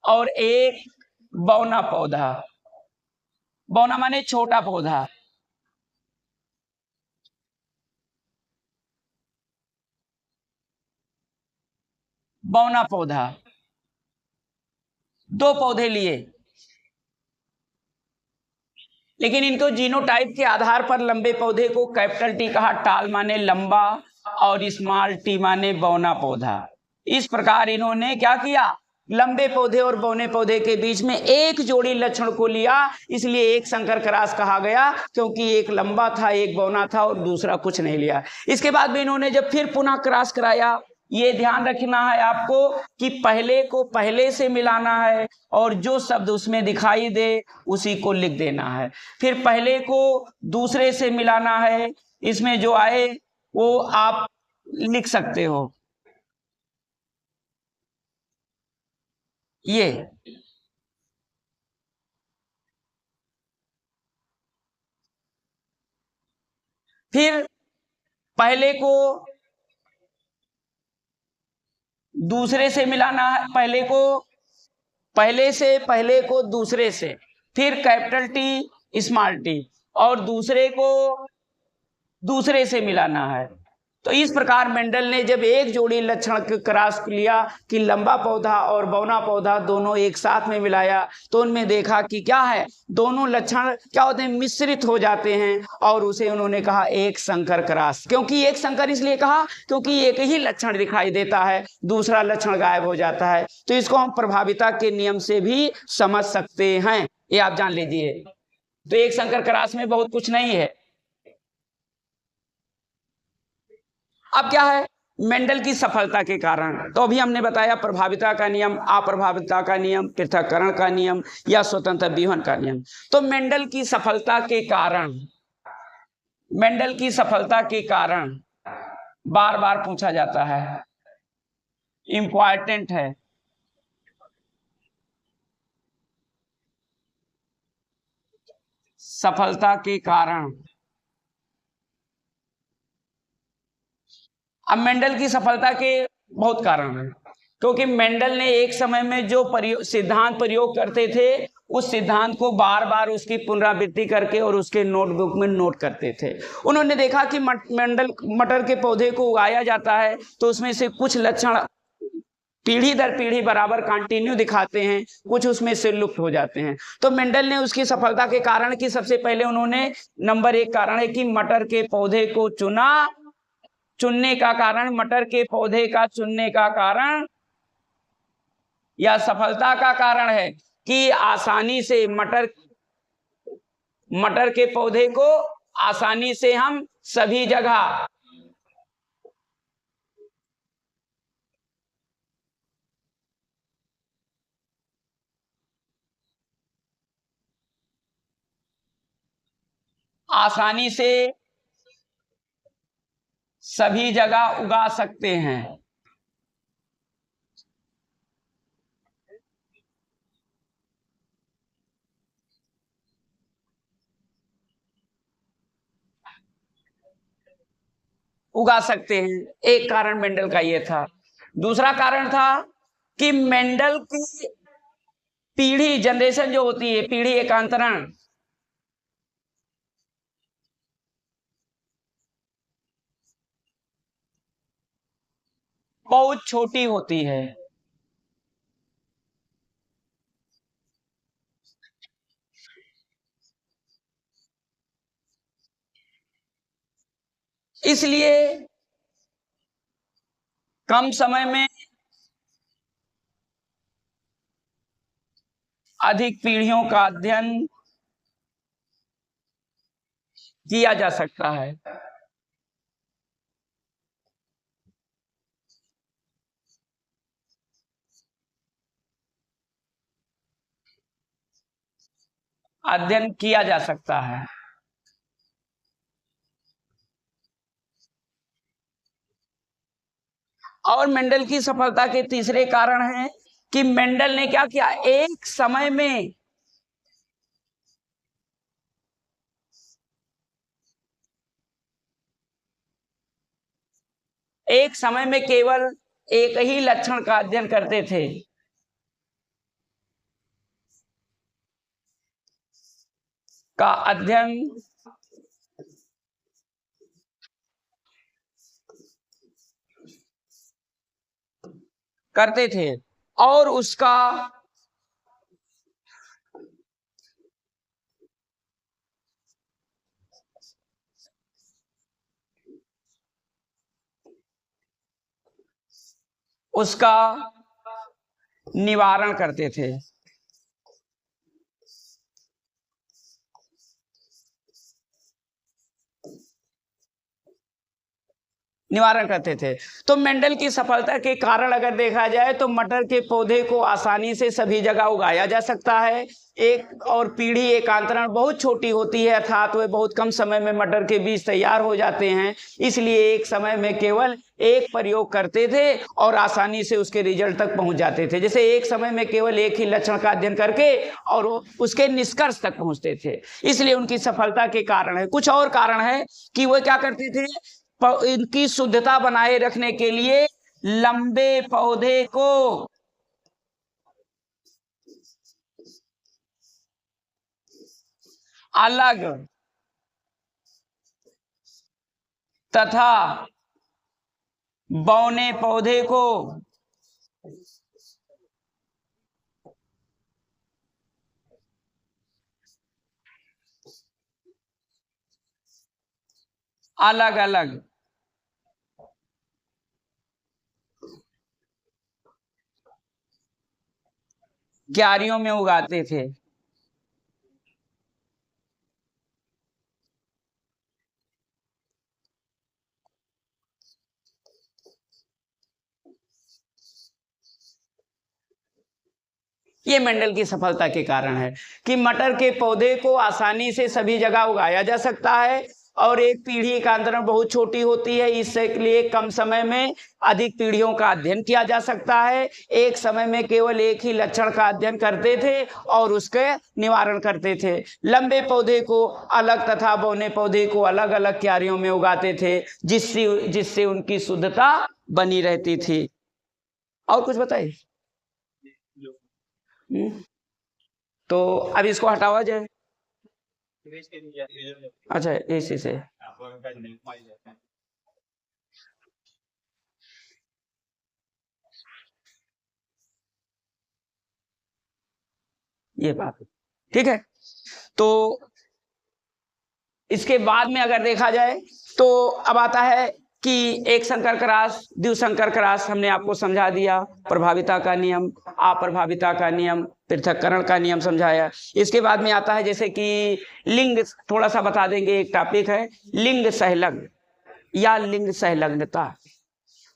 और एक बौना पौधा, बौना माने छोटा पौधा, बौना पौधा, 2 पौधे लिए, लेकिन इनको जीनोटाइप के आधार पर लंबे पौधे को कैपिटल टी कहा, टाल माने लंबा, और स्मॉल टी माने बौना पौधा। इस प्रकार इन्होंने क्या किया, लंबे पौधे और बौने पौधे के बीच में एक जोड़ी लक्षण को लिया, इसलिए एक संकर क्रॉस कहा गया, क्योंकि एक लंबा था एक बौना था और दूसरा कुछ नहीं लिया। इसके बाद भी इन्होंने जब फिर पुनः क्रॉस कराया, ये ध्यान रखना है आपको कि पहले को पहले से मिलाना है, और जो शब्द उसमें दिखाई दे उसी को लिख देना है। फिर पहले को दूसरे से मिलाना है, इसमें जो आए वो आप लिख सकते हो। ये फिर पहले को दूसरे से मिलाना है, पहले को दूसरे से, फिर कैपिटल टी स्मॉल टी, और दूसरे को दूसरे से मिलाना है। तो इस प्रकार मेंडल ने जब एक जोड़ी लक्षण क्रॉस लिया कि लंबा पौधा और बौना पौधा दोनों एक साथ में मिलाया, तो उनमें देखा कि क्या है, दोनों लक्षण क्या होते हैं, मिश्रित हो जाते हैं, और उसे उन्होंने कहा एक संकर क्रॉस। क्योंकि एक संकर इसलिए कहा क्योंकि एक ही लक्षण दिखाई देता है, दूसरा लक्षण गायब हो जाता है। तो इसको हम प्रभाविता के नियम से भी समझ सकते हैं, ये आप जान लीजिए। तो एक संकर क्रॉस में बहुत कुछ नहीं है। अब क्या है, मेंडल की सफलता के कारण, तो अभी हमने बताया प्रभाविता का नियम, अप्रभाविता का नियम, पृथक्करण का नियम या स्वतंत्र विवहन का नियम। तो मेंडल की सफलता के कारण बार बार पूछा जाता है, इंपॉर्टेंट है। सफलता के कारण, अब मेंडल की सफलता के बहुत कारण हैं, क्योंकि मेंडल ने एक समय में जो सिद्धांत प्रयोग करते थे, उस सिद्धांत को बार बार उसकी पुनरावृत्ति करके और उसके नोटबुक में नोट करते थे। उन्होंने देखा कि मटर के पौधे को उगाया जाता है तो उसमें से कुछ लक्षण पीढ़ी दर पीढ़ी बराबर कंटिन्यू दिखाते हैं, कुछ उसमें से लुप्त हो जाते हैं। तो मेंडल ने उसकी सफलता के कारण की सबसे पहले उन्होंने नंबर 1 कारण है कि मटर के पौधे को चुनने का कारण, मटर के पौधे का चुनने का कारण या सफलता का कारण है कि आसानी से मटर के पौधे को आसानी से हम सभी जगह उगा सकते हैं। एक कारण मेंडल का ये था। दूसरा कारण था कि मेंडल की पीढ़ी, जनरेशन जो होती है, पीढ़ी एकांतरण, बहुत छोटी होती है। इसलिए कम समय में अधिक पीढ़ियों का अध्ययन किया जा सकता है। अध्ययन किया जा सकता है। और मेंडल की सफलता के तीसरे कारण हैं कि मेंडल ने क्या किया, एक समय में केवल एक ही लक्षण का अध्ययन करते थे। और उसका निवारण करते थे। निवारण करते थे। तो मेंडल की सफलता के कारण अगर देखा जाए तो मटर के पौधे को आसानी से सभी जगह उगाया जा सकता है। एक और पीढ़ी एकांतरण बहुत छोटी होती है, अर्थात वे बहुत कम समय में मटर के बीज तैयार हो जाते हैं, इसलिए एक समय में केवल एक प्रयोग करते थे और आसानी से उसके रिजल्ट तक पहुंच जाते थे। जैसे एक समय में केवल एक ही लक्षण का अध्ययन करके और उसके निष्कर्ष तक पहुंचते थे, इसलिए उनकी सफलता के कारण है। कुछ और कारण है कि वो क्या करते थे, इनकी शुद्धता बनाए रखने के लिए लंबे पौधे को अलग तथा बौने पौधे को अलग अलग क्यारियों में उगाते थे। ये मेंडल की सफलता के कारण है कि मटर के पौधे को आसानी से सभी जगह उगाया जा सकता है और एक पीढ़ी का अंतरण बहुत छोटी होती है, इसलिए कम समय में अधिक पीढ़ियों का अध्ययन किया जा सकता है। एक समय में केवल एक ही लक्षण का अध्ययन करते थे और उसके निवारण करते थे। लंबे पौधे को अलग तथा बौने पौधे को अलग अलग क्यारियों में उगाते थे, जिससे उनकी शुद्धता बनी रहती थी। और कुछ बताइए। तो अब इसको हटावा जाए। अच्छा, इसी से ये बात ठीक है। तो इसके बाद में अगर देखा जाए तो अब आता है कि एक संकर क्रॉस, द्विसंकर क्रॉस हमने आपको समझा दिया, प्रभाविता का नियम, अप्रभाविता का नियम, पृथक्करण का नियम समझाया। इसके बाद में आता है जैसे कि लिंग, थोड़ा सा बता देंगे, एक टॉपिक है लिंग सहलग्न या लिंग संलग्नता।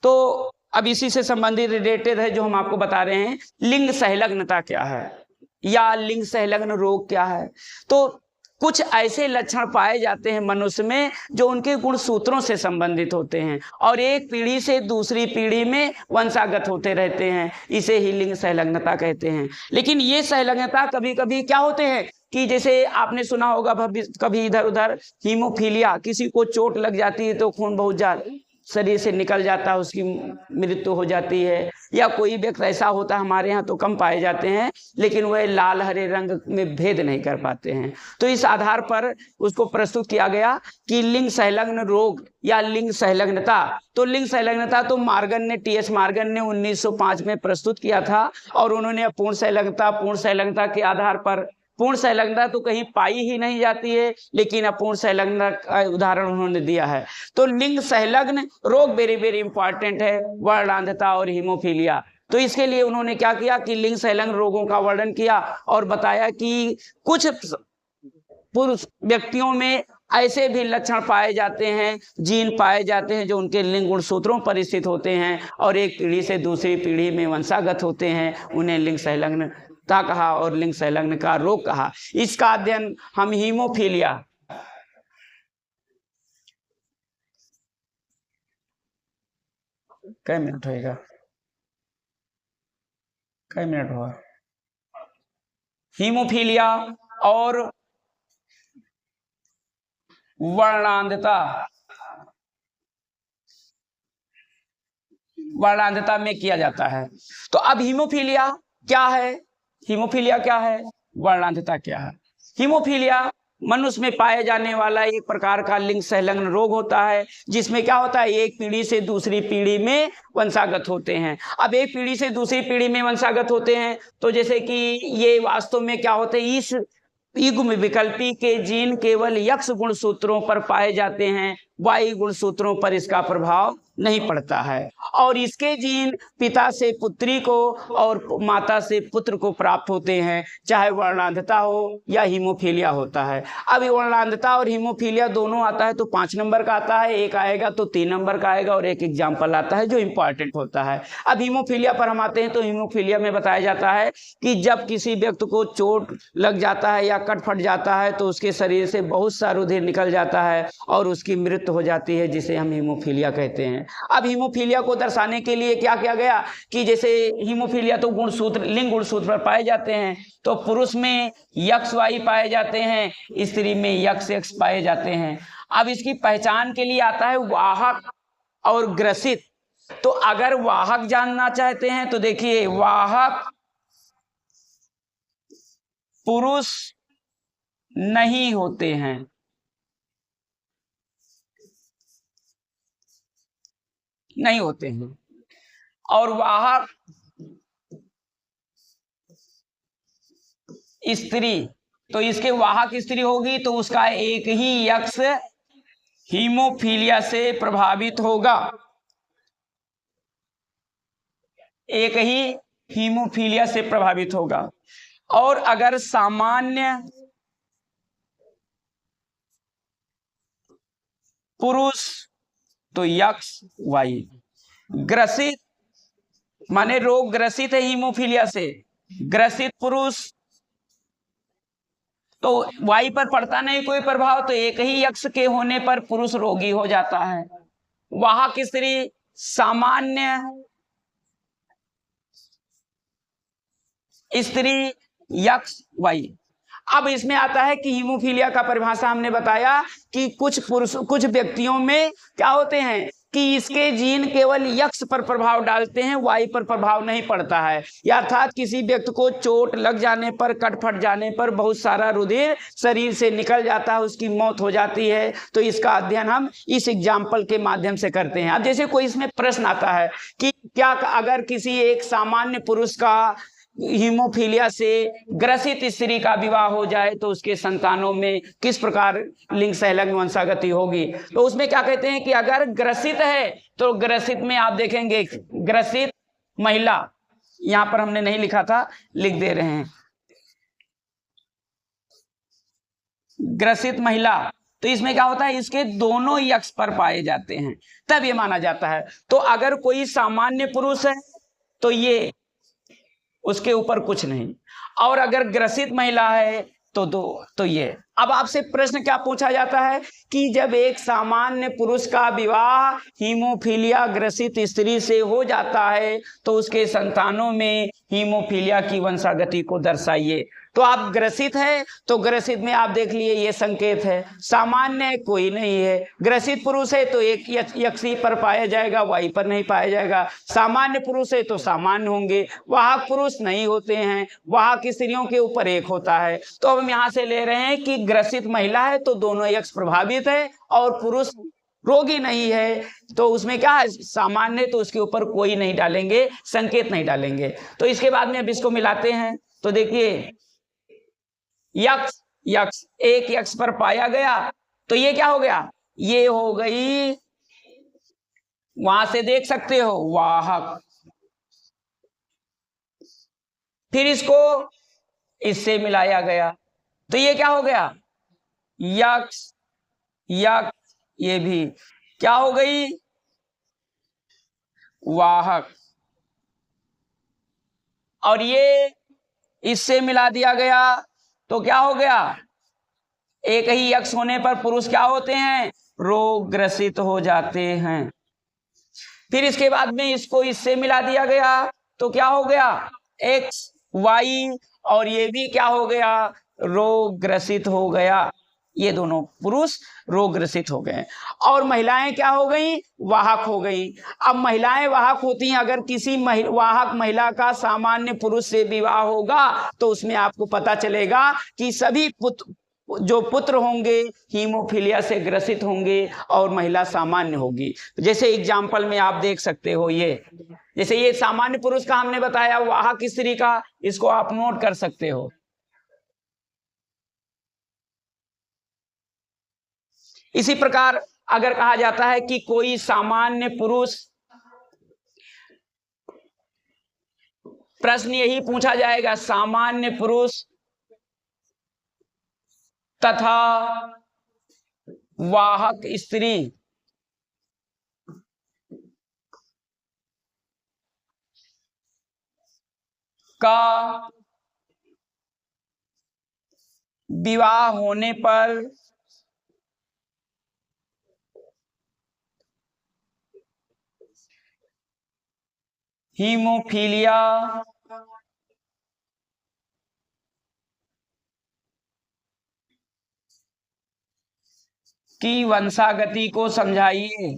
तो अब इसी से संबंधित रिलेटेड है जो हम आपको बता रहे हैं, लिंग संलग्नता क्या है या लिंग संलग्न रोग क्या है। तो कुछ ऐसे लक्षण पाए जाते हैं मनुष्य में जो उनके गुणसूत्रों से संबंधित होते हैं और एक पीढ़ी से दूसरी पीढ़ी में वंशागत होते रहते हैं, इसे ही लिंग संलग्नता कहते हैं। लेकिन ये संलग्नता कभी कभी क्या होते हैं कि जैसे आपने सुना होगा कभी इधर उधर हीमोफीलिया, किसी को चोट लग जाती है तो खून बहुत ज्यादा शरीर से निकल जाता है, उसकी मृत्यु हो जाती है, या कोई व्यक्ति ऐसा होता है, हमारे यहाँ तो कम पाए जाते हैं लेकिन वह लाल हरे रंग में भेद नहीं कर पाते हैं। तो इस आधार पर उसको प्रस्तुत किया गया कि लिंग संलग्न रोग या लिंग संलग्नता। तो लिंग संलग्नता तो टी.एस. मार्गन ने 1905 में प्रस्तुत किया था और उन्होंने पूर्ण संलग्नता के आधार पर, पूर्ण संलग्नता तो कहीं पाई ही नहीं जाती है लेकिन अपूर्ण संलग्नता का उदाहरण उन्होंने दिया है। तो लिंग संलग्न रोग वेरी वेरी इंपॉर्टेंट है, वर्णांधता और हीमोफीलिया। तो इसके लिए उन्होंने क्या किया कि लिंग संलग्न रोगों का वर्णन किया और बताया कि कुछ पुरुष व्यक्तियों में ऐसे भी लक्षण पाए जाते हैं, जीन पाए जाते हैं जो उनके लिंग गुणसूत्रों पर स्थित होते हैं और एक पीढ़ी से दूसरी पीढ़ी में वंशागत होते हैं, उन्हें लिंग संलग्न कहा और लिंग संलग्न का रोग कहा। इसका अध्ययन हम हीमोफीलिया, कई मिनट होएगा, कई मिनट हुआ, हीमोफीलिया और वर्णांधता में किया जाता है। तो अब हीमोफीलिया क्या है, हीमोफीलिया क्या है, वर्णांधता क्या है। हीमोफीलिया मनुष्य में पाए जाने वाला एक प्रकार का लिंग संलग्न रोग होता है जिसमें क्या होता है, एक पीढ़ी से दूसरी पीढ़ी में वंशागत होते हैं। अब एक पीढ़ी से दूसरी पीढ़ी में वंशागत होते हैं तो जैसे कि ये वास्तव में क्या होते हैं, इस युग्म विकल्पी के जीन केवल यक्ष गुणसूत्रों पर पाए जाते हैं वाई गुणसूत्रों पर इसका प्रभाव नहीं पड़ता है। और इसके जीन पिता से पुत्री को और माता से पुत्र को प्राप्त होते हैं, चाहे वर्णांधता हो या हीमोफीलिया होता है। अब वर्णांधता और हीमोफीलिया दोनों आता है तो 5 नंबर का आता है, एक आएगा तो 3 नंबर का आएगा, और एक एग्जाम्पल आता है जो इंपॉर्टेंट होता है। अब हीमोफीलिया पर हम आते हैं तो हीमोफीलिया में बताया जाता है कि जब किसी व्यक्ति को चोट लग जाता है या कट फट जाता है तो उसके शरीर से बहुत सा रुधिर निकल जाता है और उसकी मृत्यु हो जाती है, जिसे हम हीमोफीलिया कहते हैं। अब हीमोफीलिया को दर्शाने के लिए क्या किया गया कि जैसे हीमोफीलिया तो गुणसूत्र, लिंग गुणसूत्र पर पाए जाते हैं, तो पुरुष में XY पाए जाते हैं, स्त्री में XX पाए जाते हैं। अब इसकी पहचान के लिए आता है वाहक और ग्रसित। तो अगर वाहक जानना चाहते हैं तो देखिए, वाहक पुरुष नहीं होते हैं, नहीं होते हैं, और वाहक स्त्री, तो इसके वाहक स्त्री होगी तो उसका एक ही यक्ष हीमोफीलिया से प्रभावित होगा, एक ही हीमोफीलिया से प्रभावित होगा। और अगर सामान्य पुरुष तो XY, ग्रसित माने रोग ग्रसित है हीमोफीलिया से, ग्रसित पुरुष तो Y पर पड़ता नहीं कोई प्रभाव, तो एक ही यक्ष के होने पर पुरुष रोगी हो जाता है। वाहक स्त्री सामान्य स्त्री XY। अब इसमें आता है कि हीमोफीलिया का परिभाषा हमने बताया कि कुछ व्यक्तियों में क्या होते हैं कि इसके जीन केवल यक्ष पर प्रभाव डालते हैं, वाई पर प्रभाव नहीं पड़ता है। अर्थात किसी व्यक्ति को चोट लग जाने पर, कट फट जाने पर बहुत सारा रुधिर शरीर से निकल जाता है, उसकी मौत हो जाती है। तो इसका अध्ययन हम इस एग्जाम्पल के माध्यम से करते हैं। अब जैसे कोई इसमें प्रश्न आता है कि क्या अगर किसी एक सामान्य पुरुष का हीमोफीलिया से ग्रसित स्त्री का विवाह हो जाए तो उसके संतानों में किस प्रकार लिंग सहलग्न वंशागति होगी, तो उसमें क्या कहते हैं कि अगर ग्रसित है तो ग्रसित में आप देखेंगे ग्रसित महिला, यहां पर हमने नहीं लिखा था, लिख दे रहे हैं, ग्रसित महिला, तो इसमें क्या होता है, इसके दोनों यक्ष पर पाए जाते हैं, तब ये माना जाता है। तो अगर कोई सामान्य पुरुष है तो ये उसके ऊपर कुछ नहीं, और अगर ग्रसित महिला है तो ये। अब आपसे प्रश्न क्या पूछा जाता है कि जब एक सामान्य पुरुष का विवाह हीमोफीलिया ग्रसित स्त्री से हो जाता है तो उसके संतानों में हीमोफीलिया की वंशागति को दर्शाइए। तो आप ग्रसित है तो ग्रसित में आप देख लिए ये संकेत है, सामान्य कोई नहीं है, ग्रसित पुरुष है तो एक यक्षी पर पाया जाएगा, वाई पर नहीं पाया जाएगा, सामान्य पुरुष है तो सामान्य होंगे, वाहक पुरुष नहीं होते हैं, वाहक स्त्रियों के ऊपर एक होता है। तो अब हम यहाँ से ले रहे हैं कि ग्रसित महिला है तो दोनों यक्ष प्रभावित है और पुरुष रोगी नहीं है, तो उसमें क्या है, सामान्य, तो उसके ऊपर कोई नहीं डालेंगे, संकेत नहीं डालेंगे। तो इसके बाद में अब इसको मिलाते हैं तो देखिए यक्ष यक्ष एक यक्ष पर पाया गया तो ये क्या हो गया, ये हो गई, वहां से देख सकते हो वाहक, फिर इसको इससे मिलाया गया तो ये क्या हो गया, यक्ष यक्ष, ये भी क्या हो गई, वाहक, और ये इससे मिला दिया गया तो क्या हो गया, एक ही यक्ष होने पर पुरुष क्या होते हैं, रोग ग्रसित हो जाते हैं। फिर इसके बाद में इसको इससे मिला दिया गया तो क्या हो गया, XY, और ये भी क्या हो गया, रोग ग्रसित हो गया, ये दोनों पुरुष रोग ग्रसित हो गए। और महिलाएं क्या हो गई, वाहक हो गई। अब महिलाएं वाहक होती हैं, अगर किसी वाहक महिला का सामान्य पुरुष से विवाह होगा तो उसमें आपको पता चलेगा कि सभी जो पुत्र होंगे हीमोफीलिया से ग्रसित होंगे और महिला सामान्य होगी। जैसे एग्जाम्पल में आप देख सकते हो, ये जैसे ये सामान्य पुरुष का हमने बताया, वाहक स्त्री का, इसको आप नोट कर सकते हो। इसी प्रकार अगर कहा जाता है कि कोई सामान्य पुरुष, प्रश्न यही पूछा जाएगा, सामान्य पुरुष तथा वाहक स्त्री का विवाह होने पर हीमोफीलिया की वंशागति को समझाइए।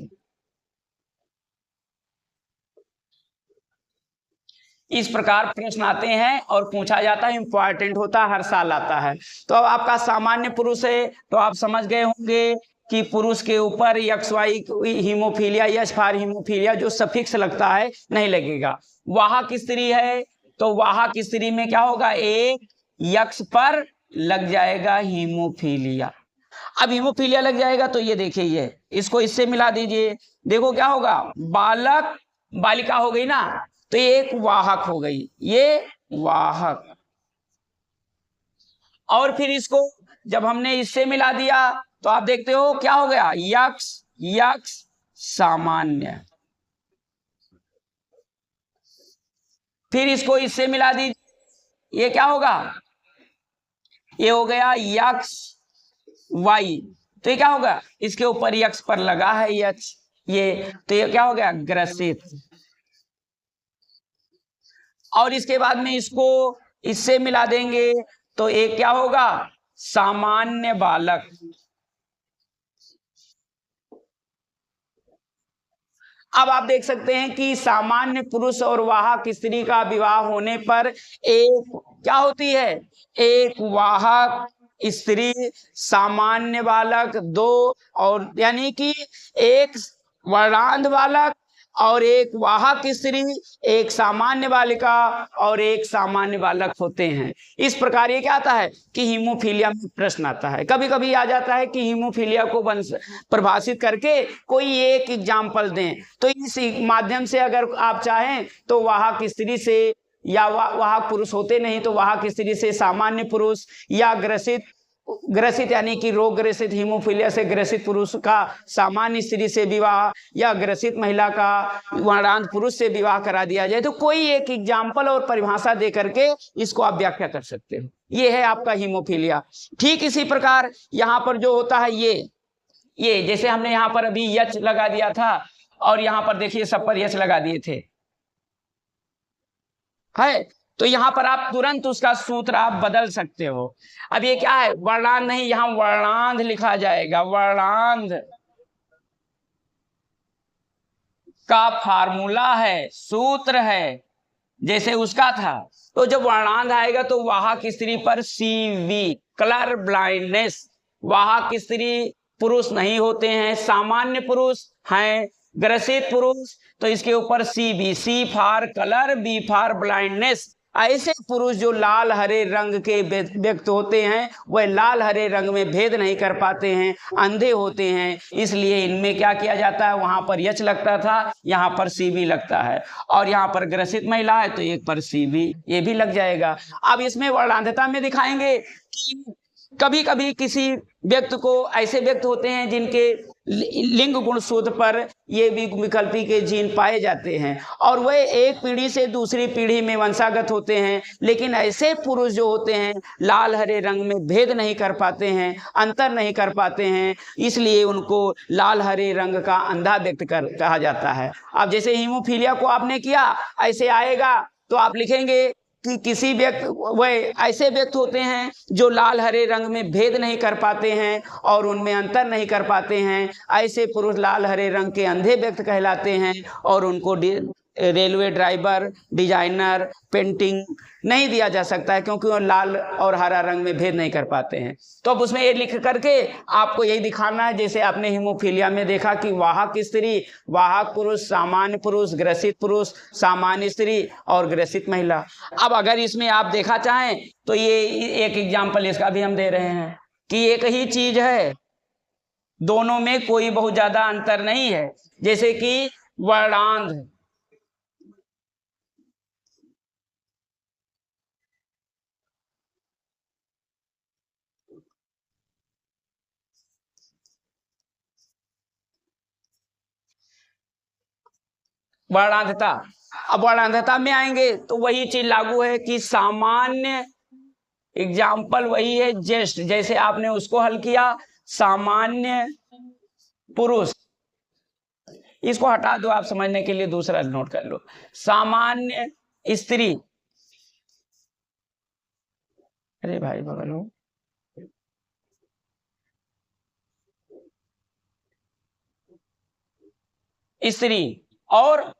इस प्रकार प्रश्न आते हैं और पूछा जाता है, इंपॉर्टेंट होता है, हर साल आता है। तो अब आपका सामान्य पुरुष है, तो आप समझ गए होंगे कि पुरुष के ऊपर XY haemophilia, Yash for haemophilia जो सफिक्स लगता है नहीं लगेगा। वाहक स्त्री है तो वाहक स्त्री में क्या होगा, एक यक्ष पर लग जाएगा हीमोफीलिया। अब हीमोफीलिया लग जाएगा तो ये देखिए, ये इसको इससे मिला दीजिए, देखो क्या होगा, बालक बालिका हो गई ना, तो ये एक वाहक हो गई, ये वाहक। और फिर इसको जब हमने इससे मिला दिया तो आप देखते हो क्या हो गया, यक्ष यक्ष सामान्य। फिर इसको इससे मिला दीजिए, ये क्या होगा, ये हो गया यक्ष वाई, तो ये क्या होगा, इसके ऊपर यक्ष पर लगा है यक्ष, ये तो ये क्या हो गया, ग्रसित। और इसके बाद में इसको इससे मिला देंगे तो एक क्या होगा, सामान्य बालक। अब आप देख सकते हैं कि सामान्य पुरुष और वाहक स्त्री का विवाह होने पर एक क्या होती है, एक वाहक स्त्री सामान्य बालक, दो और यानी कि एक वर्णांध बालक और एक वाहक स्त्री, एक सामान्य बालिका और एक सामान्य बालक होते हैं। इस प्रकार ये क्या आता है कि हीमोफीलिया में प्रश्न आता है। कभी कभी आ जाता है कि हीमोफीलिया को परिभाषित करके कोई एक एग्जाम्पल दें, तो इस माध्यम से अगर आप चाहें तो वाहक स्त्री से, या वाहक पुरुष होते नहीं तो वाहक स्त्री से सामान्य पुरुष, या ग्रसित यानी कि रोग ग्रसित हीमोफीलिया से ग्रसित पुरुष का सामान्य स्त्री से विवाह, या ग्रसित महिला का वर्णांध पुरुष से विवाह करा दिया जाए, तो कोई एक एग्जाम्पल और परिभाषा दे करके इसको आप व्याख्या कर सकते हो। ये है आपका हीमोफीलिया। ठीक इसी प्रकार यहाँ पर जो होता है, ये जैसे हमने यहाँ पर अभी यच लगा दिया था और यहाँ पर देखिए सब पर यच लगा दिए थे, है, तो यहां पर आप तुरंत उसका सूत्र आप बदल सकते हो। अब ये क्या है, वर्णांध नहीं, यहां वर्णांध लिखा जाएगा, वर्णांध का फार्मूला है, सूत्र है जैसे उसका था। तो जब वर्णांध आएगा तो वाहक स्त्री पर CV, कलर ब्लाइंडनेस, वाहक स्त्री पुरुष नहीं होते हैं, सामान्य पुरुष हैं, ग्रसित पुरुष, तो इसके ऊपर CV, C for colour, B for blindness. ऐसे पुरुष जो लाल हरे रंग के व्यक्त होते हैं, वह लाल हरे रंग में भेद नहीं कर पाते हैं, अंधे होते हैं, इसलिए इनमें क्या किया जाता है, वहां पर यच लगता था, यहाँ पर CV लगता है। और यहाँ पर ग्रसित महिला है तो एक पर CV ये भी लग जाएगा। अब इसमें वर्णांधता में दिखाएंगे कि कभी कभी किसी व्यक्ति को, ऐसे व्यक्ति होते हैं जिनके लिंग गुणसूत्र पर ये भी विकल्पी के जीन पाए जाते हैं और वह एक पीढ़ी से दूसरी पीढ़ी में वंशागत होते हैं, लेकिन ऐसे पुरुष जो होते हैं लाल हरे रंग में भेद नहीं कर पाते हैं, अंतर नहीं कर पाते हैं, इसलिए उनको लाल हरे रंग का अंधा व्यक्ति कहा जाता है। अब जैसे हीमोफीलिया को आपने किया, ऐसे आएगा तो आप लिखेंगे कि किसी व्यक्ति, वह ऐसे व्यक्ति होते हैं जो लाल हरे रंग में भेद नहीं कर पाते हैं और उनमें अंतर नहीं कर पाते हैं, ऐसे पुरुष लाल हरे रंग के अंधे व्यक्ति कहलाते हैं और उनको रेलवे ड्राइवर, डिजाइनर, पेंटिंग नहीं दिया जा सकता है क्योंकि वो लाल और हरा रंग में भेद नहीं कर पाते हैं। तो अब उसमें ये लिख करके आपको यही दिखाना है, जैसे आपने हीमोफीलिया में देखा कि वाहक स्त्री, वाहक पुरुष, सामान्य पुरुष, ग्रसित पुरुष, सामान्य स्त्री और ग्रसित महिला। अब अगर इसमें आप देखा चाहें तो ये एक एग्जाम्पल इसका भी हम दे रहे हैं कि एक ही चीज है, दोनों में कोई बहुत ज्यादा अंतर नहीं है। जैसे कि वर्णांध, वर्णांधता। अब वर्णांधता में आएंगे तो वही चीज लागू है कि सामान्य, एग्जाम्पल वही है जेस्ट, जैसे आपने उसको हल किया, सामान्य पुरुष, इसको हटा दो आप समझने के लिए, दूसरा नोट कर लो, सामान्य स्त्री, अरे भाई बगल हो, स्त्री और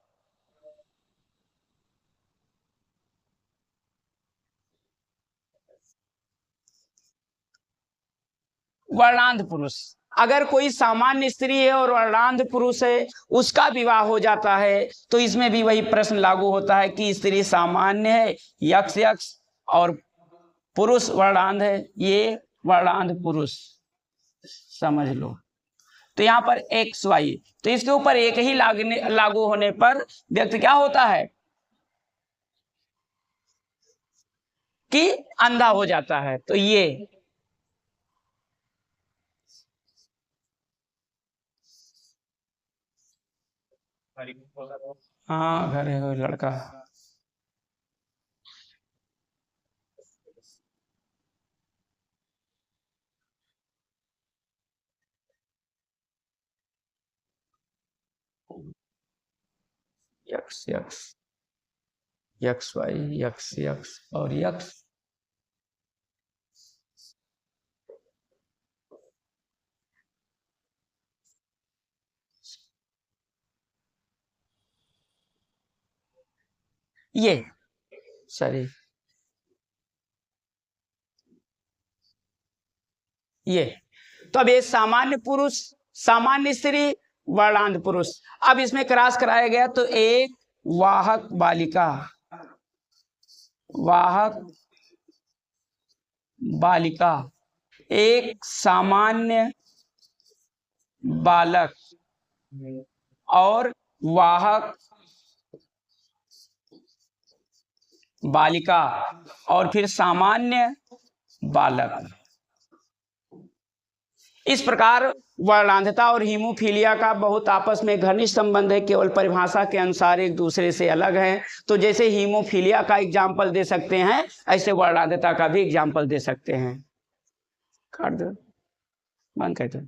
वर्णांध पुरुष। अगर कोई सामान्य स्त्री है और वर्णांध पुरुष है, उसका विवाह हो जाता है, तो इसमें भी वही प्रश्न लागू होता है कि स्त्री सामान्य है यक्ष यक्ष और पुरुष वर्णांध है, ये वर्णांध पुरुष, समझ लो। तो यहाँ पर एक्स वाई, तो इसके ऊपर एक ही लागू होने पर व्यक्ति क्या होता है कि अंधा हो जाता है। तो ये हाँ घर है लड़का, X X, X Y, X X और यक्स, ये सॉरी, ये तो अब ये सामान्य पुरुष, सामान्य स्त्री, वर्णांध पुरुष। अब इसमें क्रॉस कराया गया तो एक वाहक बालिका, वाहक बालिका, एक सामान्य बालक और वाहक बालिका और फिर सामान्य बालक। इस प्रकार वर्णांधता और हीमोफीलिया का बहुत आपस में घनिष्ठ संबंध है, केवल परिभाषा के अनुसार एक दूसरे से अलग है। तो जैसे हीमोफीलिया का एग्जाम्पल दे सकते हैं, ऐसे वर्णांधता का भी एग्जाम्पल दे सकते हैं। काट दो, बंद कर दो।